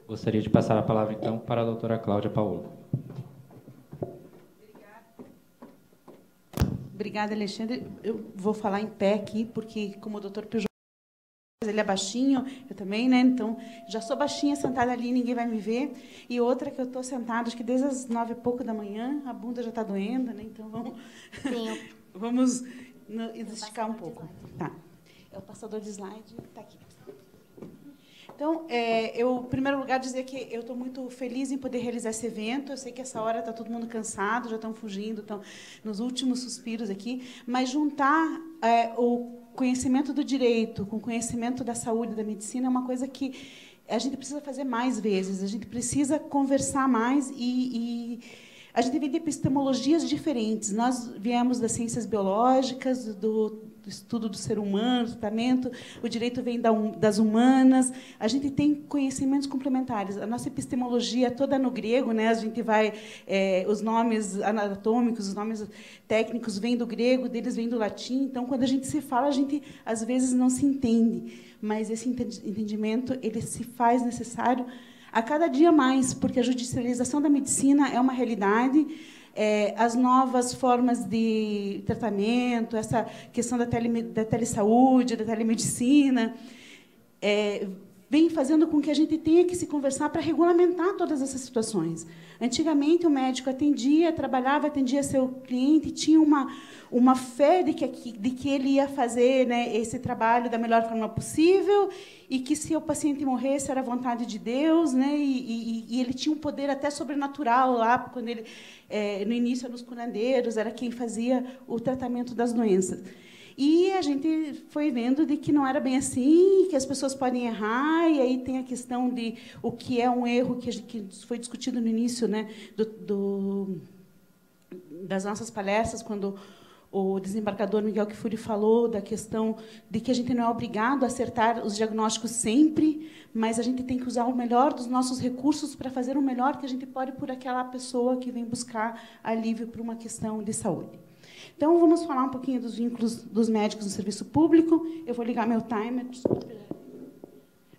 Gostaria de passar a palavra, então, para a doutora Cláudia Paola. Obrigada, Alexandre. Eu vou falar em pé aqui, porque, como o doutor Peugeot, ele é baixinho, eu também, né? Então, já sou baixinha, sentada ali, ninguém vai me ver. E outra que eu estou sentada, acho que desde as 9h pouco da manhã, a bunda já está doendo, né? Então, vamos esticar um pouco. Tá. É o passador de slide, está aqui. Então, eu, em primeiro lugar, dizer que eu estou muito feliz em poder realizar esse evento. Eu sei que essa hora está todo mundo cansado, já estão fugindo, estão nos últimos suspiros aqui, mas juntar o conhecimento do direito com o conhecimento da saúde e da medicina é uma coisa que a gente precisa fazer mais vezes, a gente precisa conversar mais e a gente vem de epistemologias diferentes. Nós viemos das ciências biológicas, do estudo do ser humano, do tratamento, o direito vem das humanas, a gente tem conhecimentos complementares. A nossa epistemologia toda no grego, né? A gente vai, os nomes anatômicos, os nomes técnicos vêm do grego, deles vêm do latim, então, quando a gente se fala, a gente, às vezes, não se entende, mas esse entendimento ele se faz necessário a cada dia mais, porque a judicialização da medicina é uma realidade, as novas formas de tratamento, essa questão da telesaúde, da telemedicina, vem fazendo com que a gente tenha que se conversar para regulamentar todas essas situações. Antigamente, o médico atendia, trabalhava, atendia seu cliente, tinha uma fé de que ele ia fazer, né, esse trabalho da melhor forma possível e que, se o paciente morresse, era vontade de Deus, né, e ele tinha um poder até sobrenatural lá, quando ele, no início, nos curandeiros, era quem fazia o tratamento das doenças. E a gente foi vendo de que não era bem assim, que as pessoas podem errar, e aí tem a questão de o que é um erro, que foi discutido no início, né, das nossas palestras, quando o desembargador Miguel Kfouri falou da questão de que a gente não é obrigado a acertar os diagnósticos sempre, mas a gente tem que usar o melhor dos nossos recursos para fazer o melhor que a gente pode por aquela pessoa que vem buscar alívio para uma questão de saúde. Então, vamos falar um pouquinho dos vínculos dos médicos no serviço público. Eu vou ligar meu timer.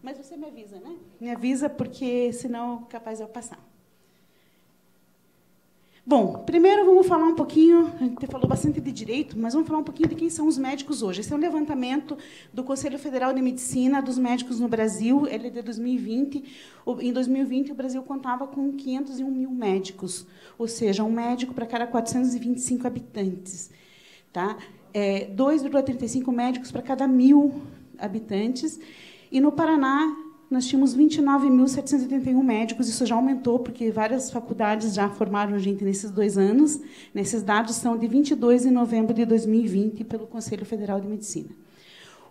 Mas você me avisa, né? Me avisa, porque, senão, capaz de eu passar. Bom, primeiro vamos falar um pouquinho, a gente falou bastante de direito, mas vamos falar um pouquinho de quem são os médicos hoje. Esse é um levantamento do Conselho Federal de Medicina dos médicos no Brasil, ele é de 2020. Em 2020, o Brasil contava com 501 mil médicos, ou seja, um médico para cada 425 habitantes. Tá? 2,35 médicos para cada 1.000 habitantes. E, no Paraná, nós tínhamos 29.781 médicos, isso já aumentou, porque várias faculdades já formaram gente nesses 2 anos. Esses dados são de 22 de novembro de 2020, pelo Conselho Federal de Medicina.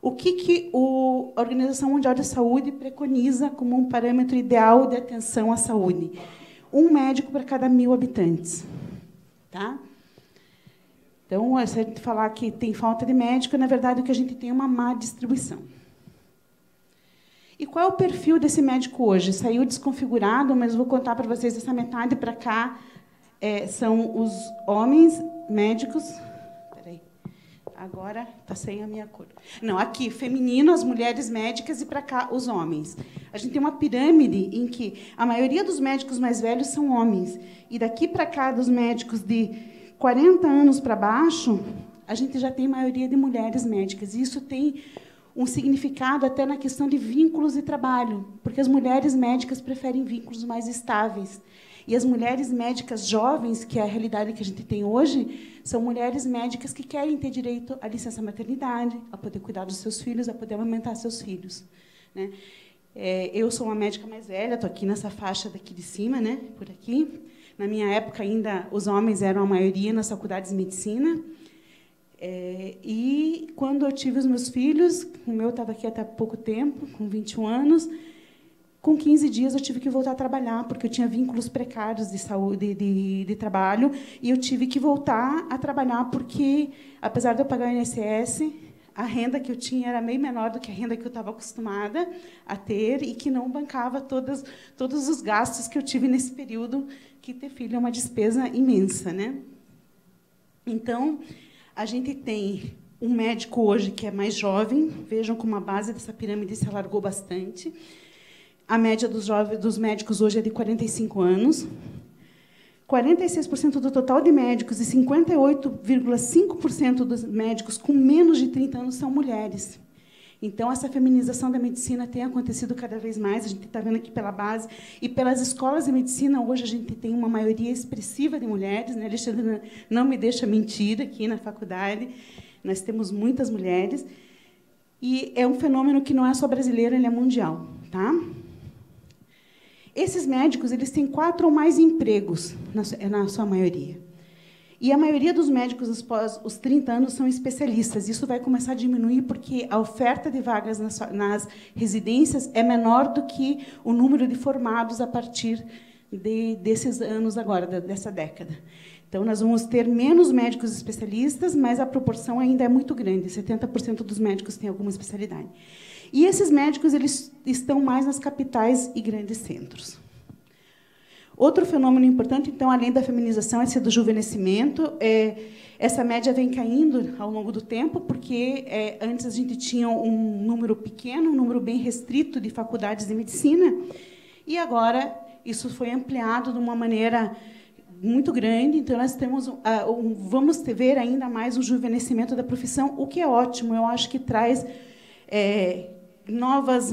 O que a Organização Mundial da Saúde preconiza como um parâmetro ideal de atenção à saúde? Um médico para cada 1.000 habitantes. Tá? Então, se a gente falar que tem falta de médico, na verdade, o que a gente tem é uma má distribuição. E qual é o perfil desse médico hoje? Saiu desconfigurado, mas vou contar para vocês, essa metade para cá são os homens médicos. Espera aí. Agora está sem a minha cor. Não, aqui, feminino, as mulheres médicas, e para cá, os homens. A gente tem uma pirâmide em que a maioria dos médicos mais velhos são homens. E daqui para cá, dos médicos de 40 anos para baixo, a gente já tem maioria de mulheres médicas. E isso tem um significado até na questão de vínculos de trabalho, porque as mulheres médicas preferem vínculos mais estáveis. E as mulheres médicas jovens, que é a realidade que a gente tem hoje, são mulheres médicas que querem ter direito à licença maternidade, a poder cuidar dos seus filhos, a poder amamentar seus filhos. Né? Eu sou uma médica mais velha, estou aqui nessa faixa daqui de cima, né? Por aqui. Na minha época, ainda, os homens eram a maioria nas faculdades de medicina. E, quando eu tive os meus filhos, o meu estava aqui até há pouco tempo, com 21 anos, com 15 dias eu tive que voltar a trabalhar, porque eu tinha vínculos precários de saúde, de trabalho, e eu tive que voltar a trabalhar, porque, apesar de eu pagar o INSS, a renda que eu tinha era meio menor do que a renda que eu estava acostumada a ter, e que não bancava todos os gastos que eu tive nesse período, que ter filho é uma despesa imensa. Né? Então, a gente tem um médico hoje que é mais jovem, vejam como a base dessa pirâmide se alargou bastante. A média dos médicos hoje é de 45 anos. 46% do total de médicos e 58,5% dos médicos com menos de 30 anos são mulheres. Então, essa feminização da medicina tem acontecido cada vez mais. A gente está vendo aqui pela base. E pelas escolas de medicina, hoje, a gente tem uma maioria expressiva de mulheres. Né? Alexandre não me deixa mentir aqui na faculdade. Nós temos muitas mulheres. E é um fenômeno que não é só brasileiro, ele é mundial. Tá? Esses médicos eles têm 4 ou mais empregos, na sua maioria. E a maioria dos médicos, após os 30 anos, são especialistas. Isso vai começar a diminuir porque a oferta de vagas nas residências é menor do que o número de formados a partir desses anos agora, dessa década. Então, nós vamos ter menos médicos especialistas, mas a proporção ainda é muito grande. 70% dos médicos têm alguma especialidade. E esses médicos eles estão mais nas capitais e grandes centros. Outro fenômeno importante, então, além da feminização, é esse do juvenescimento. Essa média vem caindo ao longo do tempo, porque antes a gente tinha um número pequeno, um número bem restrito de faculdades de medicina, e agora isso foi ampliado de uma maneira muito grande. Então, nós vamos ver ainda mais um juvenescimento da profissão, o que é ótimo. Eu acho que traz novas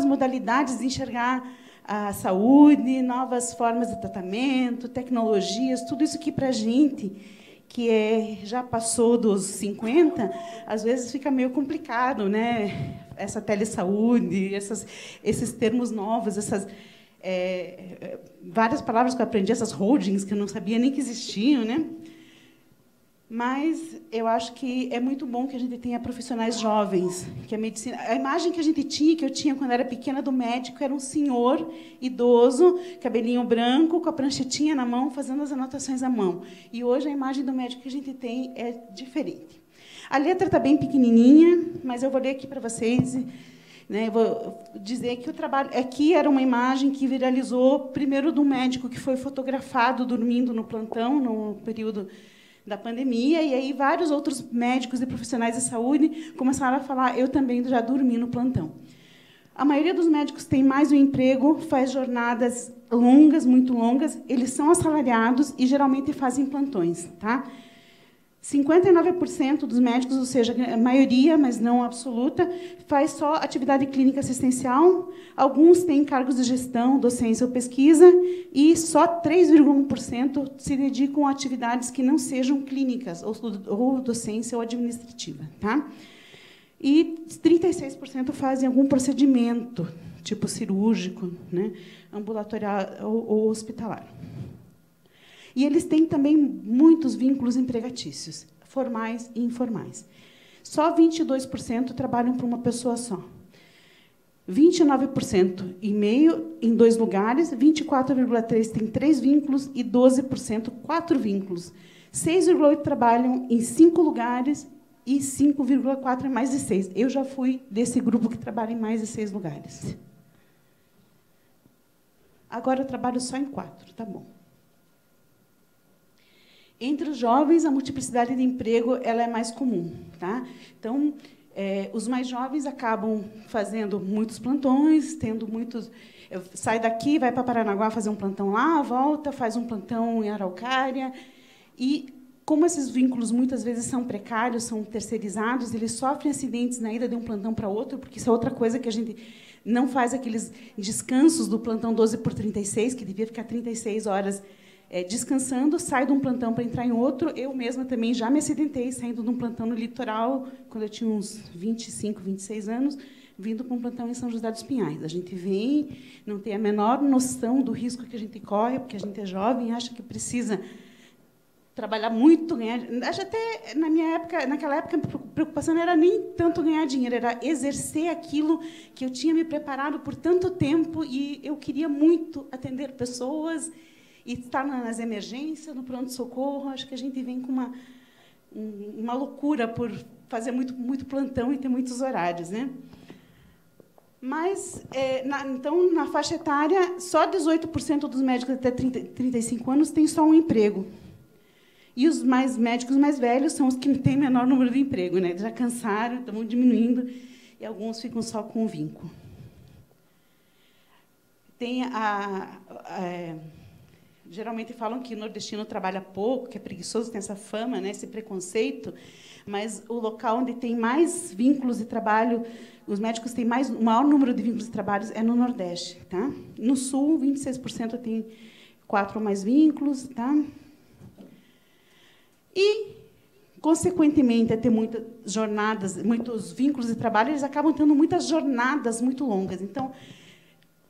modalidades de enxergar a saúde, novas formas de tratamento, tecnologias, tudo isso que, para a gente, que já passou dos 50, às vezes fica meio complicado, né? Essa telesaúde, esses termos novos, essas várias palavras que eu aprendi, essas holdings, que eu não sabia nem que existiam, né? Mas eu acho que é muito bom que a gente tenha profissionais jovens, que a medicina, a imagem que eu tinha quando era pequena do médico era um senhor idoso, cabelinho branco, com a pranchetinha na mão, fazendo as anotações à mão. E hoje a imagem do médico que a gente tem é diferente. A letra está bem pequenininha, mas eu vou ler aqui para vocês. Né, eu vou dizer que o trabalho aqui era uma imagem que viralizou primeiro de um médico que foi fotografado dormindo no plantão no período da pandemia, e aí vários outros médicos e profissionais de saúde começaram a falar: eu também já dormi no plantão. A maioria dos médicos tem mais um emprego, faz jornadas longas, muito longas, eles são assalariados e geralmente fazem plantões, tá? 59% dos médicos, ou seja, a maioria, mas não absoluta, faz só atividade clínica assistencial. Alguns têm cargos de gestão, docência ou pesquisa, e só 3,1% se dedicam a atividades que não sejam clínicas, ou docência ou administrativa. Tá? E 36% fazem algum procedimento, tipo cirúrgico, né, ambulatorial ou hospitalar. E eles têm também muitos vínculos empregatícios, formais e informais. Só 22% trabalham para uma pessoa só. 29% e meio em 2 lugares, 24,3% tem 3 vínculos e 12% 4 vínculos. 6,8% trabalham em 5 lugares e 5,4% em mais de 6. Eu já fui desse grupo que trabalha em mais de 6 lugares. Agora eu trabalho só em 4, tá bom. Entre os jovens, a multiplicidade de emprego ela é mais comum. Tá? Então, os mais jovens acabam fazendo muitos plantões, tendo muitos... Sai daqui, vai para Paranaguá fazer um plantão lá, volta, faz um plantão em Araucária. E, como esses vínculos muitas vezes são precários, são terceirizados, eles sofrem acidentes na ida de um plantão para outro, porque isso é outra coisa que a gente não faz, aqueles descansos do plantão 12/36, que devia ficar 36 horas descansando, sai de um plantão para entrar em outro. Eu mesma também já me acidentei saindo de um plantão no litoral, quando eu tinha uns 25, 26 anos, vindo para um plantão em São José dos Pinhais. A gente vem, não tem a menor noção do risco que a gente corre, porque a gente é jovem, acha que precisa trabalhar muito, ganhar. Acho até naquela época, a preocupação não era nem tanto ganhar dinheiro, era exercer aquilo que eu tinha me preparado por tanto tempo, e eu queria muito atender pessoas e estar nas emergências, no pronto-socorro. Acho que a gente vem com uma loucura por fazer muito plantão e ter muitos horários. Né? Mas, então, na faixa etária, só 18% dos médicos até 35 anos têm só um emprego. E os médicos mais velhos são os que têm menor número de emprego. Né? Já cansaram, estão diminuindo, e alguns ficam só com o vínculo. tem geralmente falam que o nordestino trabalha pouco, que é preguiçoso, tem essa fama, né, esse preconceito, mas o local onde tem mais vínculos de trabalho, os médicos têm o maior número de vínculos de trabalho é no Nordeste. Tá? No Sul, 26% tem 4 ou mais vínculos. Tá? E, consequentemente, a ter muitas jornadas, muitos vínculos de trabalho, eles acabam tendo muitas jornadas muito longas. Então,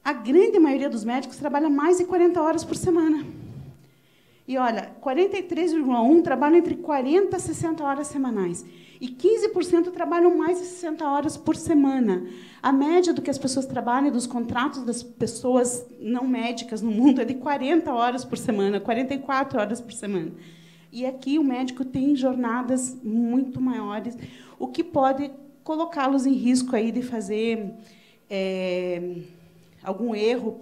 a grande maioria dos médicos trabalha mais de 40 horas por semana. E, olha, 43,1% trabalham entre 40 e 60 horas semanais. E 15% trabalham mais de 60 horas por semana. A média do que as pessoas trabalham, dos contratos das pessoas não médicas no mundo, é de 40 horas por semana, 44 horas por semana. E aqui o médico tem jornadas muito maiores, o que pode colocá-los em risco aí de fazer algum erro,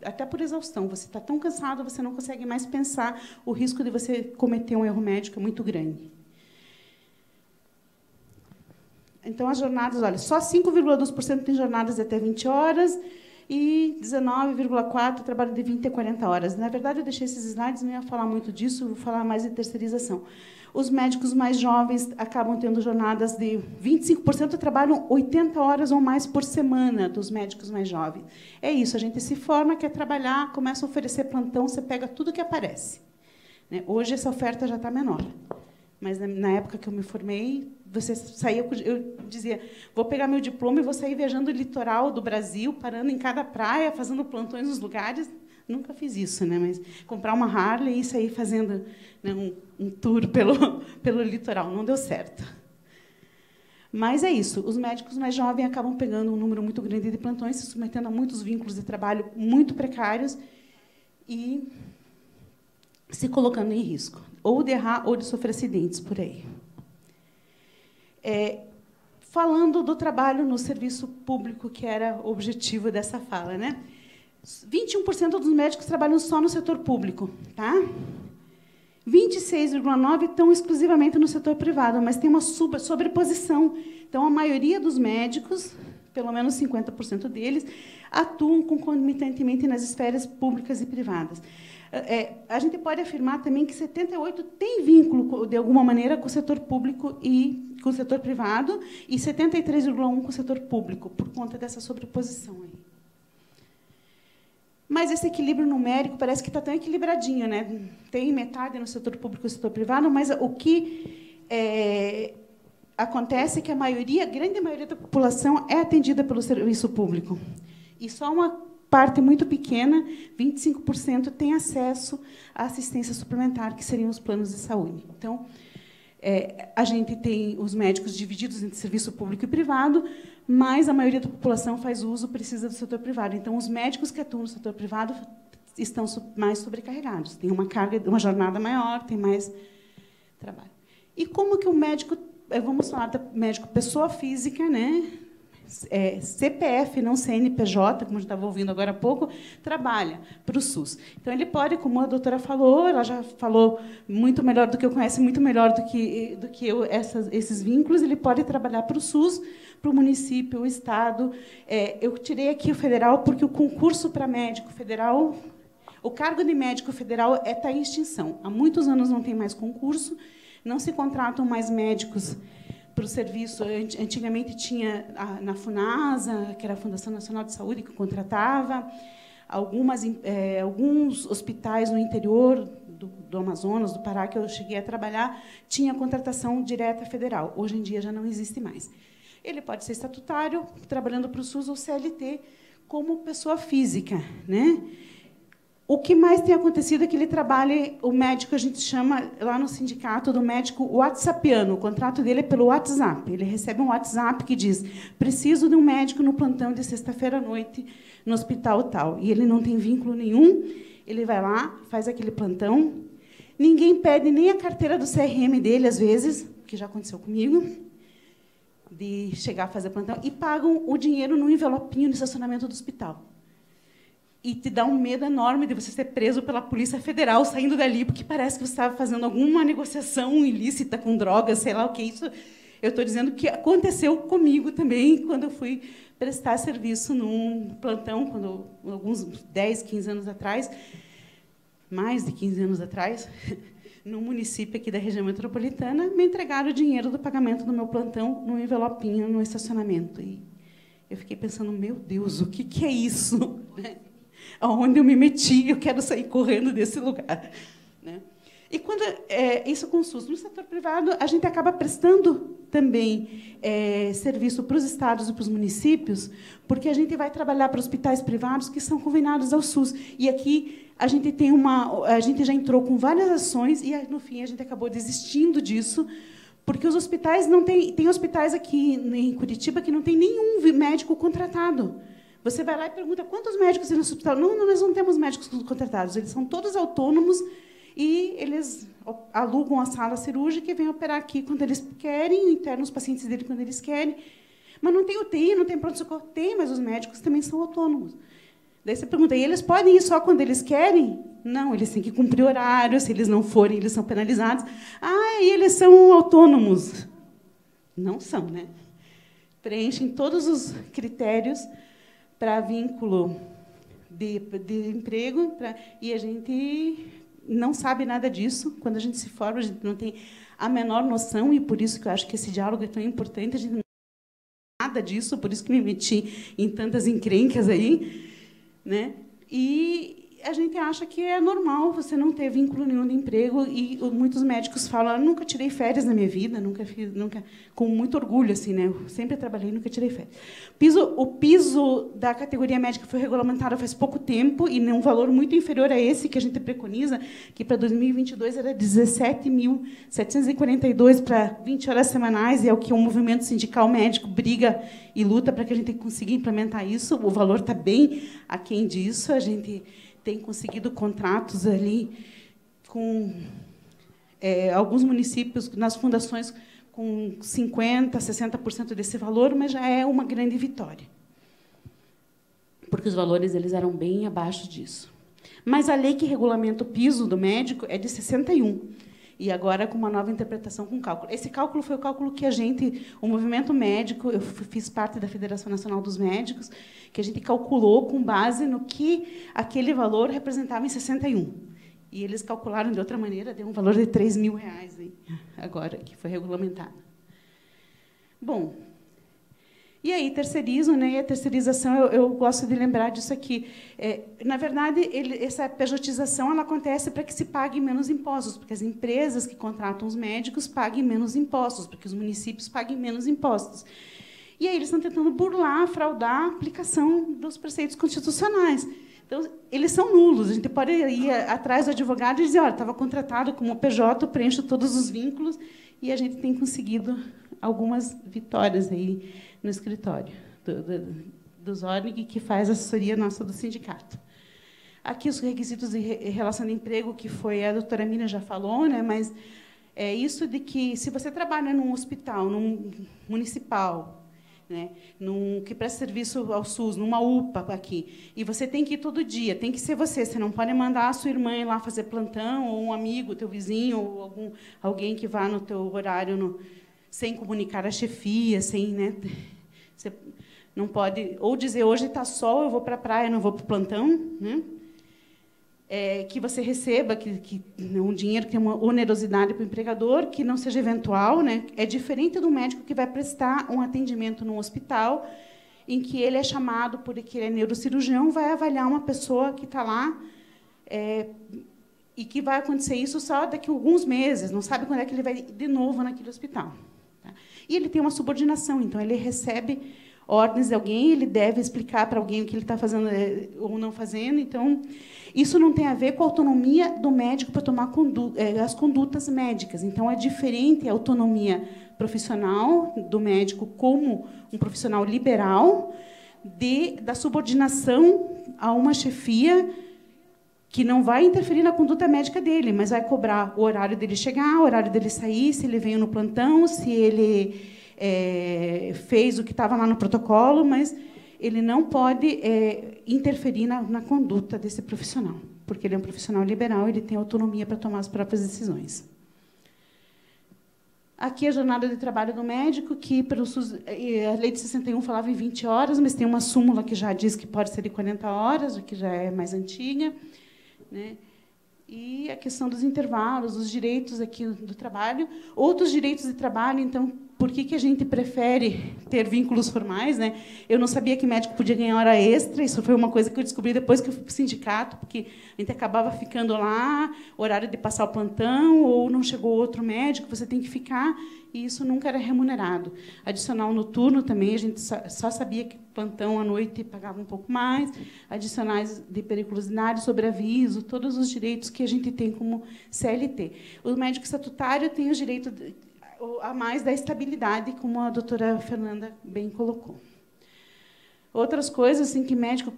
até por exaustão. Você está tão cansado, você não consegue mais pensar, o risco de você cometer um erro médico é muito grande. Então, as jornadas, olha, só 5,2% tem jornadas de até 20 horas e 19,4% trabalham de 20 a 40 horas. Na verdade, eu deixei esses slides, não ia falar muito disso, vou falar mais de terceirização. Os médicos mais jovens acabam tendo jornadas de 25% trabalham 80 horas ou mais por semana, dos médicos mais jovens. É isso, a gente se forma, quer trabalhar, começa a oferecer plantão, você pega tudo que aparece. Né? Hoje, essa oferta já está menor. Mas, na época que eu me formei, você saía, eu dizia, vou pegar meu diploma e vou sair viajando o litoral do Brasil, parando em cada praia, fazendo plantões nos lugares. Nunca fiz isso, né? Mas comprar uma Harley e sair fazendo, né, um tour pelo litoral. Não deu certo. Mas é isso. Os médicos mais jovens acabam pegando um número muito grande de plantões, se submetendo a muitos vínculos de trabalho muito precários e se colocando em risco, ou de errar ou de sofrer acidentes por aí. Falando do trabalho no serviço público, que era o objetivo dessa fala, né? 21% dos médicos trabalham só no setor público, tá? 26,9% estão exclusivamente no setor privado, mas tem uma sobreposição. Então, a maioria dos médicos, pelo menos 50% deles, atuam concomitantemente nas esferas públicas e privadas. A gente pode afirmar também que 78% tem vínculo, de alguma maneira, com o setor público e com o setor privado, e 73,1% com o setor público, por conta dessa sobreposição aí. Mas esse equilíbrio numérico parece que está tão equilibradinho, né? Tem metade no setor público e no setor privado, mas o que acontece é que a grande maioria da população é atendida pelo serviço público. E só uma parte muito pequena, 25%, tem acesso à assistência suplementar, que seriam os planos de saúde. Então, a gente tem os médicos divididos entre serviço público e privado, mas a maioria da população faz uso, precisa do setor privado. Então, os médicos que atuam no setor privado estão mais sobrecarregados, têm uma jornada maior, tem mais trabalho. E como que o médico, vamos falar do médico pessoa física, né? CPF, não CNPJ, como a gente estava ouvindo agora há pouco, trabalha para o SUS. Então, ele pode, como a doutora falou, ela já falou muito melhor do que eu conheço, muito melhor do que eu, esses vínculos, ele pode trabalhar para o SUS, para o município, o Estado. Eu tirei aqui o federal, porque o concurso para médico federal, o cargo de médico federal está em extinção. Há muitos anos não tem mais concurso, não se contratam mais médicos para o serviço. Antigamente tinha na FUNASA, que era a Fundação Nacional de Saúde, que contratava. Alguns hospitais no interior do Amazonas, do Pará, que eu cheguei a trabalhar, tinha contratação direta federal. Hoje em dia já não existe mais. Ele pode ser estatutário, trabalhando para o SUS, ou CLT, como pessoa física, né? O que mais tem acontecido é que ele trabalha, o médico, a gente chama, lá no sindicato, do médico whatsappiano. O contrato dele é pelo WhatsApp. Ele recebe um WhatsApp que diz, preciso de um médico no plantão de sexta-feira à noite, no hospital tal. E ele não tem vínculo nenhum, ele vai lá, faz aquele plantão. Ninguém pede nem a carteira do CRM dele, às vezes, que já aconteceu comigo, de chegar a fazer plantão, e pagam o dinheiro no envelopinho no estacionamento do hospital. E te dá um medo enorme de você ser preso pela Polícia Federal saindo dali, porque parece que você estava fazendo alguma negociação ilícita com drogas, sei lá o que. Isso Eu estou dizendo que aconteceu comigo também quando eu fui prestar serviço num plantão, quando, alguns 10, 15 anos atrás, mais de 15 anos atrás, no município aqui da região metropolitana, me entregaram o dinheiro do pagamento do meu plantão num envelopinho no estacionamento. E eu fiquei pensando, meu Deus, o que é isso? Aonde eu me meti? Eu quero sair correndo desse lugar. Né? E quando isso com o SUS, no setor privado, a gente acaba prestando também serviço para os estados e para os municípios, porque a gente vai trabalhar para hospitais privados que são conveniados ao SUS. E aqui a gente já entrou com várias ações e no fim a gente acabou desistindo disso, porque os hospitais não tem hospitais aqui em Curitiba que não tem nenhum médico contratado. Você vai lá e pergunta quantos médicos tem no hospital. Não, nós não temos médicos contratados, eles são todos autônomos e eles alugam a sala cirúrgica e vêm operar aqui quando eles querem, internam os pacientes dele quando eles querem. Mas não tem UTI, não tem pronto-socorro. Tem, mas os médicos também são autônomos. Daí você pergunta, e eles podem ir só quando eles querem? Não, eles têm que cumprir horário, se eles não forem, eles são penalizados. Ah, e eles são autônomos. Não são, né? Preenchem todos os critérios para vínculo de emprego, e a gente não sabe nada disso. Quando a gente se forma, a gente não tem a menor noção, e por isso que eu acho que esse diálogo é tão importante. A gente não sabe nada disso, por isso que me meti em tantas encrencas aí, né? E a gente acha que é normal você não ter vínculo nenhum de emprego, e muitos médicos falam, nunca tirei férias na minha vida, nunca, com muito orgulho, assim, né? Eu sempre trabalhei, nunca tirei férias. O piso da categoria médica foi regulamentado faz pouco tempo, e num valor muito inferior a esse que a gente preconiza, que para 2022 era 17.742 para 20 horas semanais, e é o que o movimento sindical médico briga e luta para que a gente consiga implementar isso. O valor está bem aquém disso, a gente tem conseguido contratos ali com alguns municípios, nas fundações, com 50%, 60% desse valor, mas já é uma grande vitória, porque os valores eles eram bem abaixo disso. Mas a lei que regulamenta o piso do médico é de 61, e agora com uma nova interpretação com cálculo. Esse cálculo foi o cálculo que o movimento médico, eu fiz parte da Federação Nacional dos Médicos, que a gente calculou com base no que aquele valor representava em 61. E eles calcularam de outra maneira, deu um valor de R$3.000 aí, agora, que foi regulamentado. Bom, e aí terceirizo, né? E a terceirização, eu gosto de lembrar disso aqui. Na verdade, essa pejotização ela acontece para que se pague menos impostos, porque as empresas que contratam os médicos paguem menos impostos, porque os municípios paguem menos impostos. E aí eles estão tentando burlar, fraudar a aplicação dos preceitos constitucionais. Então, eles são nulos. A gente pode ir atrás do advogado e dizer, olha, estava contratado como PJ, preencho todos os vínculos, e a gente tem conseguido algumas vitórias aí no escritório do Zornig, que faz assessoria nossa do sindicato. Aqui os requisitos de relação de emprego, que a doutora Mina já falou, né, mas é isso de que, se você trabalha num hospital, num municipal, né, que presta serviço ao SUS, numa UPA aqui, e você tem que ir todo dia, tem que ser você não pode mandar a sua irmã ir lá fazer plantão, ou um amigo, teu vizinho, ou alguém que vá no teu horário sem comunicar a chefia, né, você não pode, ou dizer, hoje está sol, eu vou para a praia, não vou para o plantão, né? Que você receba um dinheiro que tem uma onerosidade para o empregador, que não seja eventual, né? É diferente do médico que vai prestar um atendimento no hospital, em que ele é chamado porque ele é neurocirurgião, vai avaliar uma pessoa que está lá, e que vai acontecer isso só daqui a alguns meses, não sabe quando é que ele vai de novo naquele hospital. Tá? E ele tem uma subordinação, então ele recebe ordens de alguém, ele deve explicar para alguém o que ele está fazendo ou não fazendo. Então, isso não tem a ver com a autonomia do médico para tomar as condutas médicas. Então, é diferente a autonomia profissional do médico como um profissional liberal da subordinação a uma chefia que não vai interferir na conduta médica dele, mas vai cobrar o horário dele chegar, o horário dele sair, se ele veio no plantão, se ele fez o que estava lá no protocolo, mas ele não pode interferir na conduta desse profissional, porque ele é um profissional liberal, ele tem autonomia para tomar as próprias decisões. Aqui a jornada de trabalho do médico, que pelo SUS, a lei de 61 falava em 20 horas, mas tem uma súmula que já diz que pode ser de 40 horas, que já é mais antiga, né? E a questão dos intervalos, os direitos aqui do trabalho, outros direitos de trabalho. Então, por que a gente prefere ter vínculos formais, né? Eu não sabia que médico podia ganhar hora extra, isso foi uma coisa que eu descobri depois que eu fui para o sindicato, porque a gente acabava ficando lá, horário de passar o plantão, ou não chegou outro médico, você tem que ficar, e isso nunca era remunerado. Adicional noturno também, a gente só sabia que plantão à noite pagava um pouco mais, adicionais de periculosidade, sobreaviso, todos os direitos que a gente tem como CLT. O médico estatutário tem os direitos a mais da estabilidade, como a doutora Fernanda bem colocou. Outras coisas assim, que médico,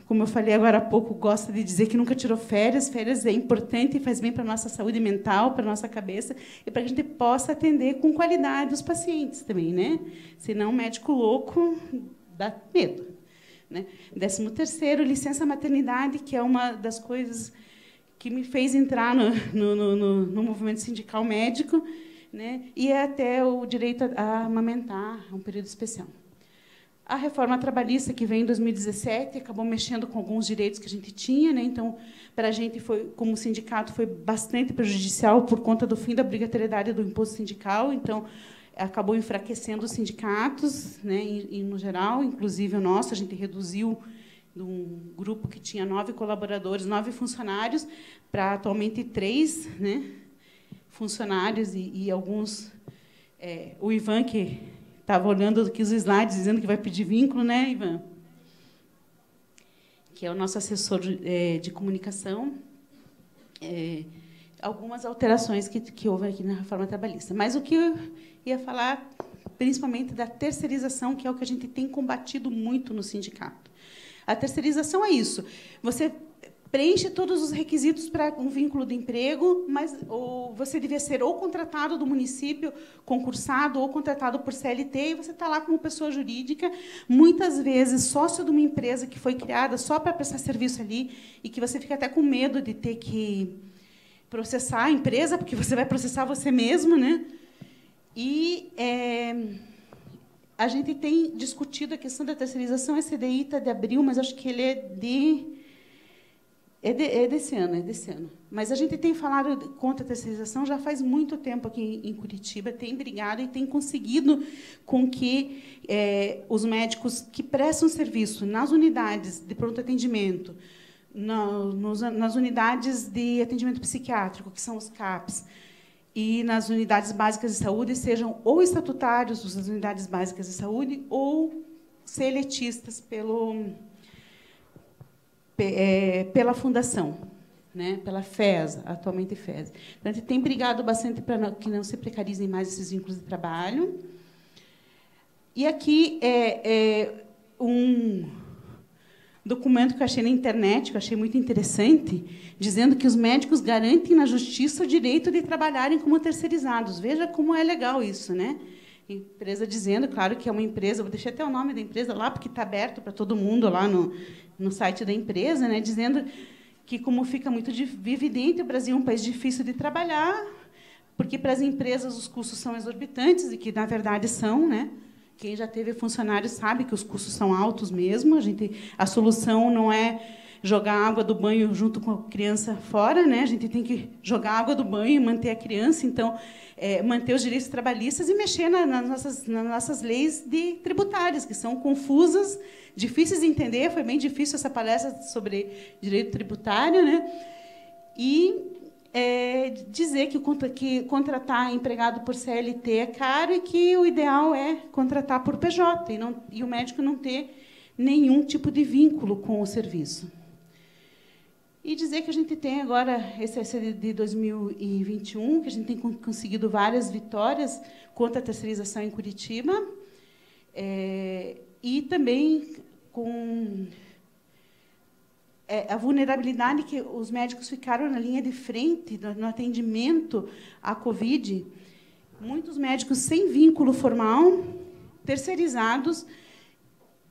como eu falei agora há pouco, gosta de dizer que nunca tirou férias. Férias é importante e faz bem para a nossa saúde mental, para a nossa cabeça, e para que a gente possa atender com qualidade os pacientes também, né? Senão, médico louco dá medo, né? 13º, licença maternidade, que é uma das coisas que me fez entrar no movimento sindical médico, né? E é até o direito a amamentar, um período especial. A reforma trabalhista, que veio em 2017, acabou mexendo com alguns direitos que a gente tinha, né? Então, para a gente, como sindicato, foi bastante prejudicial por conta do fim da obrigatoriedade do imposto sindical. Então, acabou enfraquecendo os sindicatos, né? No geral, inclusive o nosso, a gente reduziu de um grupo que tinha 9 colaboradores, 9 funcionários, para atualmente 3, né? Funcionários e alguns... o Ivan, que estava olhando aqui os slides, dizendo que vai pedir vínculo, né, Ivan? Que é o nosso assessor de comunicação. Algumas alterações que houve aqui na reforma trabalhista. Mas o que eu ia falar, principalmente, da terceirização, que é o que a gente tem combatido muito no sindicato. A terceirização é isso. Você preenche todos os requisitos para um vínculo de emprego, mas você devia ser ou contratado do município, concursado, ou contratado por CLT, e você está lá como pessoa jurídica, muitas vezes sócio de uma empresa que foi criada só para prestar serviço ali, e que você fica até com medo de ter que processar a empresa, porque você vai processar você mesmo, né? E a gente tem discutido a questão da terceirização. Esse CDI está de abril, mas acho que ele é desse ano. Mas a gente tem falado contra a terceirização já faz muito tempo aqui em Curitiba, tem brigado e tem conseguido com que os médicos que prestam serviço nas unidades de pronto atendimento, nas unidades de atendimento psiquiátrico, que são os CAPs, e nas unidades básicas de saúde, sejam ou estatutários das unidades básicas de saúde ou seletistas pela fundação, né? Pela FES, atualmente FES. Então, a gente tem brigado bastante para que não se precarizem mais esses vínculos de trabalho. E aqui um documento que eu achei na internet, que eu achei muito interessante, dizendo que os médicos garantem na justiça o direito de trabalharem como terceirizados. Veja como é legal isso, né? Empresa dizendo, claro que é uma empresa, vou deixar até o nome da empresa lá, porque está aberto para todo mundo lá no site da empresa, né, dizendo que, como fica muito evidente, o Brasil é um país difícil de trabalhar, porque, para as empresas, os custos são exorbitantes, e que, na verdade, são, né? Quem já teve funcionário sabe que os custos são altos mesmo. A solução não é jogar a água do banho junto com a criança fora, né? A gente tem que jogar a água do banho e manter a criança. Então, manter os direitos trabalhistas e mexer nas nossas leis tributárias, que são confusas, difíceis de entender. Foi bem difícil essa palestra sobre direito tributário, né? E dizer que contratar empregado por CLT é caro e que o ideal é contratar por PJ e o médico não ter nenhum tipo de vínculo com o serviço. E dizer que a gente tem agora, esse é de 2021, que a gente tem conseguido várias vitórias contra a terceirização em Curitiba, e também com a vulnerabilidade que os médicos ficaram na linha de frente no atendimento à Covid. Muitos médicos sem vínculo formal, terceirizados,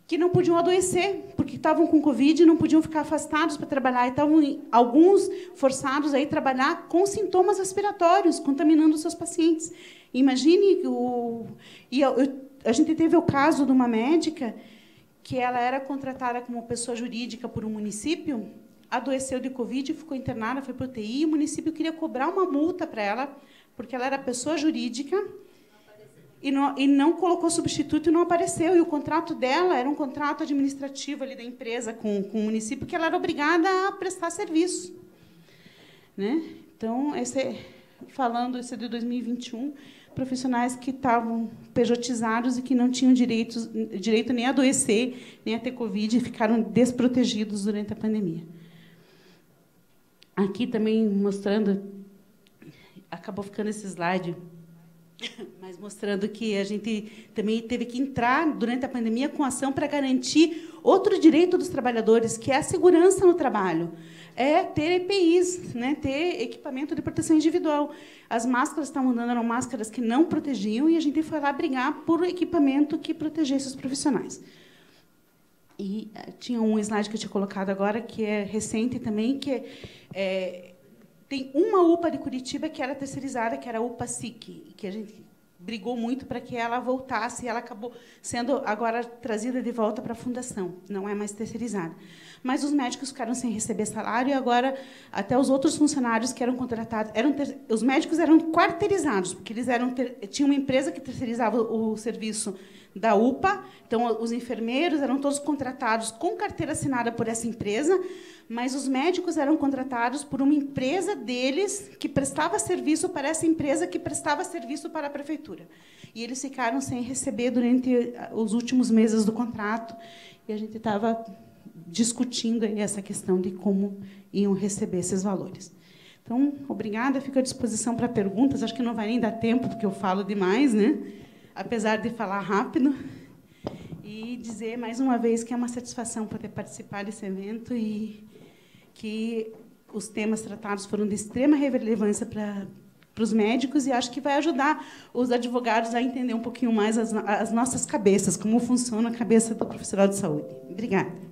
que não podiam adoecer, porque estavam com Covid e não podiam ficar afastados para trabalhar. E estavam, alguns, forçados a ir trabalhar com sintomas respiratórios, contaminando os seus pacientes. Imagine, a gente teve o caso de uma médica que ela era contratada como pessoa jurídica por um município, adoeceu de Covid, ficou internada, foi para o UTI, e o município queria cobrar uma multa para ela, porque ela era pessoa jurídica, e não colocou substituto e não apareceu. E o contrato dela era um contrato administrativo ali da empresa com o município, que ela era obrigada a prestar serviço. Né? Então, falando isso é de 2021, profissionais que estavam pejotizados e que não tinham direito nem a adoecer, nem a ter Covid, e ficaram desprotegidos durante a pandemia. Aqui também mostrando, acabou ficando esse slide, mas mostrando que a gente também teve que entrar, durante a pandemia, com ação para garantir outro direito dos trabalhadores, que é a segurança no trabalho. É ter EPIs, né, ter equipamento de proteção individual. As máscaras estavam dando, eram máscaras que não protegiam, e a gente foi lá brigar por equipamento que protegesse os profissionais. E tinha um slide que eu tinha colocado agora, que é recente também, que tem uma UPA de Curitiba que era terceirizada, que era a UPA SIC, que a gente brigou muito para que ela voltasse, e ela acabou sendo agora trazida de volta para a fundação, não é mais terceirizada. Mas os médicos ficaram sem receber salário, e agora até os outros funcionários que eram contratados, os médicos eram quarteirizados, porque eles tinham uma empresa que terceirizava o serviço da UPA, então os enfermeiros eram todos contratados com carteira assinada por essa empresa, mas os médicos eram contratados por uma empresa deles que prestava serviço para essa empresa que prestava serviço para a prefeitura. E eles ficaram sem receber durante os últimos meses do contrato, e a gente estava discutindo aí essa questão de como iam receber esses valores. Então, obrigada, fico à disposição para perguntas. Acho que não vai nem dar tempo, porque eu falo demais, né? Apesar de falar rápido. E dizer, mais uma vez, que é uma satisfação poder participar desse evento e que os temas tratados foram de extrema relevância para os médicos, e acho que vai ajudar os advogados a entender um pouquinho mais as nossas cabeças, como funciona a cabeça do profissional de saúde. Obrigada.